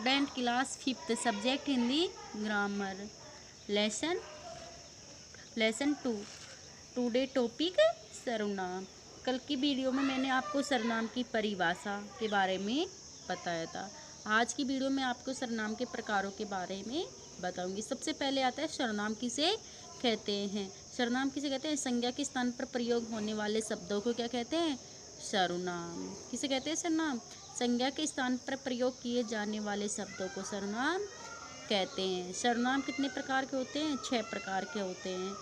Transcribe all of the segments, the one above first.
Student class 5th subject Hindi grammar lesson 2। Today topic सर्वनाम। कल की वीडियो में मैंने आपको सर्वनाम की परिभाषा के बारे में बताया था। आज की वीडियो में आपको सर्वनाम के प्रकारों के बारे में बताऊंगी। सबसे पहले आता है सर्वनाम किसे कहते हैं। सर्वनाम किसे कहते हैं? संज्ञा के स्थान पर प्रयोग होने वाले शब्दों को क्या कहते हैं? सर्वनाम। किसे कहते हैं? सर्वनाम। संज्ञा के स्थान पर प्रयोग किए जाने वाले शब्दों को सर्वनाम कहते हैं। सर्वनाम कितने प्रकार के होते हैं? 6 प्रकार के होते हैं।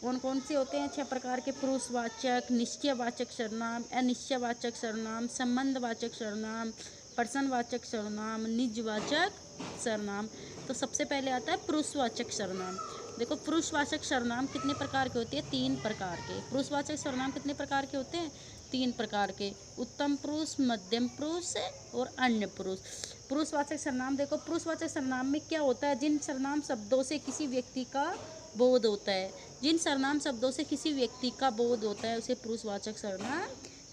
कौन कौन से होते हैं? 6 प्रकार के। पुरुषवाचक, निश्चयवाचक सर्वनाम, अनिश्चयवाचक सर्वनाम, संबंधवाचक सर्वनाम, प्रश्नवाचक सर्वनाम, निजवाचक सर्वनाम। तो सबसे पहले आता है पुरुषवाचक सर्वनाम। देखो, पुरुषवाचक सर्वनाम कितने प्रकार के होते हैं? 3 प्रकार के। पुरुषवाचक सर्वनाम कितने प्रकार के होते हैं? 3 प्रकार के। उत्तम पुरुष, मध्यम पुरुष और अन्य पुरुष। पुरुषवाचक सर्वनाम देखो, पुरुषवाचक सर्वनाम में क्या होता है? जिन सर्वनाम शब्दों से किसी व्यक्ति का बोध होता है, जिन सर्वनाम शब्दों से किसी व्यक्ति का बोध होता है उसे पुरुषवाचक सर्वनाम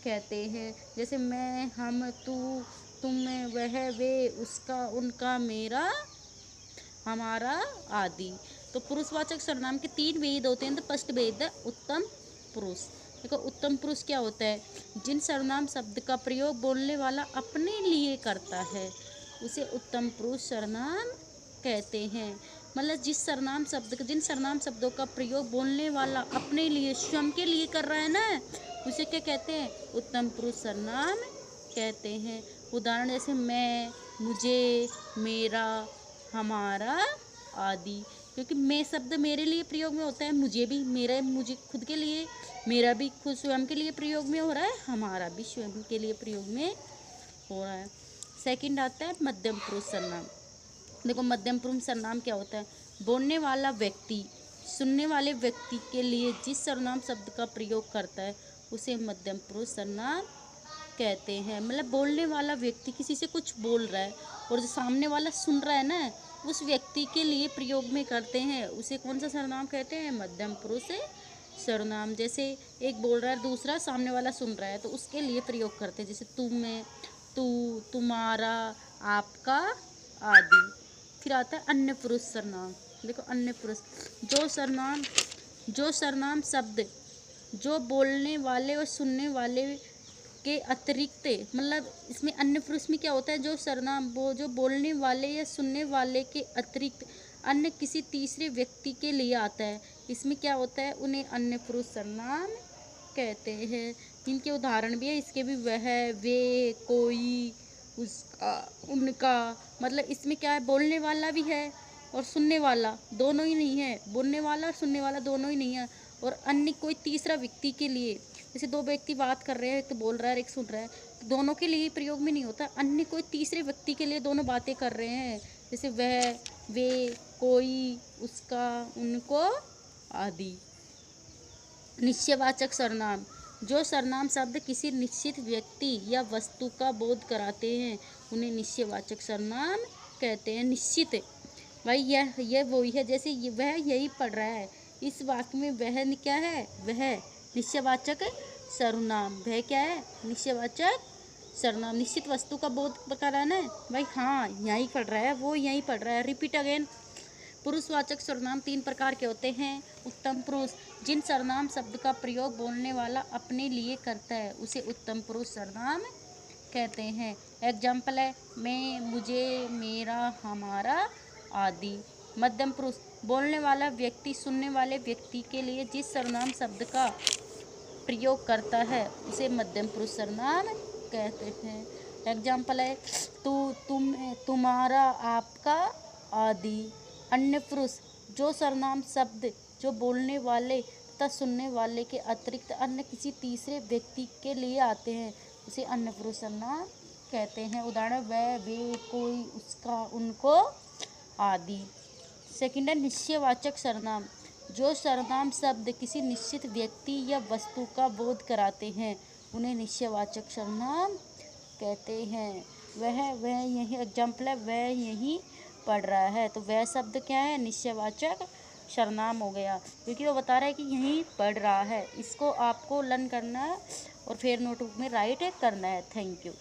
कहते हैं। जैसे मैं, हम, तू, तुम, वह, वे, उसका, उनका, मेरा, हमारा आदि। तो पुरुषवाचक सर्वनाम के 3 भेद होते हैं। तो फर्स्ट भेद है उत्तम पुरुष। देखो, उत्तम पुरुष क्या होता है? जिन सर्वनाम शब्द का प्रयोग बोलने वाला अपने लिए करता है उसे उत्तम पुरुष सर्वनाम कहते हैं। मतलब जिन सर्वनाम शब्दों का प्रयोग बोलने वाला अपने लिए, स्वयं के लिए कर रहा है ना, उसे क्या कहते हैं? उत्तम पुरुष सर्वनाम कहते हैं। उदाहरण जैसे मैं, मुझे, मेरा, हमारा आदि। क्योंकि मैं शब्द मेरे लिए प्रयोग में होता है, मुझे भी, मुझे खुद के लिए, मेरा भी खुद स्वयं के लिए प्रयोग में हो रहा है, हमारा भी स्वयं के लिए प्रयोग में हो रहा है। सेकंड आता है मध्यम पुरुष सर्वनाम। देखो, मध्यम पुरुष सर्वनाम क्या होता है? बोलने वाला व्यक्ति सुनने वाले व्यक्ति के लिए जिस सर्वनाम शब्द का प्रयोग करता है उसे मध्यम पुरुष सर्वनाम कहते हैं। मतलब बोलने वाला व्यक्ति किसी से कुछ बोल रहा है और जो सामने वाला सुन रहा है ना, उस व्यक्ति के लिए प्रयोग में करते हैं, उसे कौन सा सर्वनाम कहते हैं? मध्यम पुरुष सर्वनाम। जैसे एक बोल रहा है, दूसरा सामने वाला सुन रहा है, तो उसके लिए प्रयोग करते हैं। जैसे तुम्हें, तू, तुम्हारा, आपका आदि। फिर आता है अन्य पुरुष सर्वनाम। देखो, अन्य पुरुष जो सर्वनाम शब्द जो बोलने वाले और सुनने वाले के अतिरिक्त, मतलब इसमें अन्य पुरुष में क्या होता है? जो सर्वनाम जो बोलने वाले या सुनने वाले के अतिरिक्त अन्य किसी तीसरे व्यक्ति के लिए आता है, इसमें क्या होता है? उन्हें अन्य पुरुष सर्वनाम कहते हैं। इनके उदाहरण भी है, इसके भी वह, वे, कोई, उसका, उनका। मतलब इसमें क्या है? बोलने वाला भी है और सुनने वाला, दोनों ही नहीं है। बोलने वाला और सुनने वाला दोनों ही नहीं है। और अन्य कोई तीसरा व्यक्ति के लिए, जैसे 2 व्यक्ति बात कर रहे हैं, एक तो बोल रहा है, एक सुन रहा है, तो दोनों के लिए प्रयोग में नहीं होता। अन्य कोई तीसरे व्यक्ति के लिए दोनों बातें कर रहे हैं, जैसे वह, वे, कोई, उसका, उनको आदि। निश्चयवाचक सर्वनाम। जो सर्वनाम शब्द किसी निश्चित व्यक्ति या वस्तु का बोध कराते हैं उन्हें निश्चयवाचक सर्वनाम कहते हैं। निश्चित, भाई यह वही है। जैसे वह यही पढ़ रहा है, इस वाक्य में वह क्या है? वह निश्चयवाचक सर्वनाम। वह क्या है? निश्चयवाचक सर्वनाम। निश्चित वस्तु का बोध कराना है, भाई हाँ यहीं पढ़ रहा है, वो यहीं पढ़ रहा है। Repeat again. पुरुषवाचक सर्वनाम 3 प्रकार के होते हैं। उत्तम पुरुष, जिन सर्वनाम शब्द का प्रयोग बोलने वाला अपने लिए करता है उसे उत्तम पुरुष सर्वनाम कहते हैं। एग्जाम्पल है मैं, मुझे, मेरा, हमारा आदि। मध्यम पुरुष, बोलने वाला व्यक्ति सुनने वाले व्यक्ति के लिए जिस सर्वनाम शब्द का प्रयोग करता है उसे मध्यम पुरुष सर्वनाम कहते हैं। एग्जाम्पल है तू, तुम, तुम्हारा, आपका आदि। अन्य पुरुष, जो सर्वनाम शब्द जो बोलने वाले तथा सुनने वाले के अतिरिक्त अन्य किसी तीसरे व्यक्ति के लिए आते हैं उसे अन्य पुरुष सर्वनाम कहते हैं। उदाहरण वह, वे, कोई, उसका, उनको आदि। सेकंड है निश्चयवाचक सर्वनाम। जो सर्वनाम शब्द किसी निश्चित व्यक्ति या वस्तु का बोध कराते हैं उन्हें निश्चयवाचक सर्वनाम कहते हैं। वह यही, एग्जाम्पल है वह यही पढ़ रहा है, तो वह शब्द क्या है? निश्चयवाचक सर्वनाम हो गया, क्योंकि वो बता रहा है कि यहीं पढ़ रहा है। इसको आपको लर्न करना है और फिर नोटबुक में राइट करना है। Thank you.